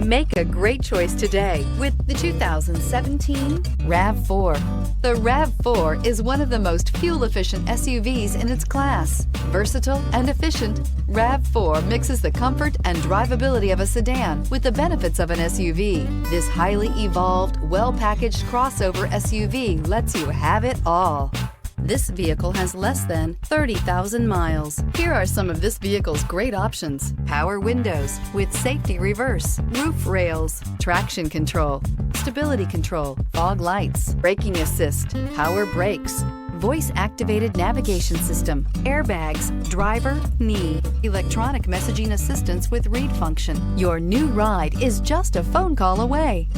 Make a great choice today with the 2017 RAV4. The RAV4 is one of the most fuel-efficient SUVs in its class. Versatile and efficient, RAV4 mixes the comfort and drivability of a sedan with the benefits of an SUV. This highly evolved, well-packaged crossover SUV lets you have it all. This vehicle has less than 30,000 miles. Here are some of this vehicle's great options: power windows with safety reverse, roof rails, traction control, stability control, fog lights, braking assist, power brakes, voice-activated navigation system, airbags, driver, knee, electronic messaging assistance with read function. Your new ride is just a phone call away.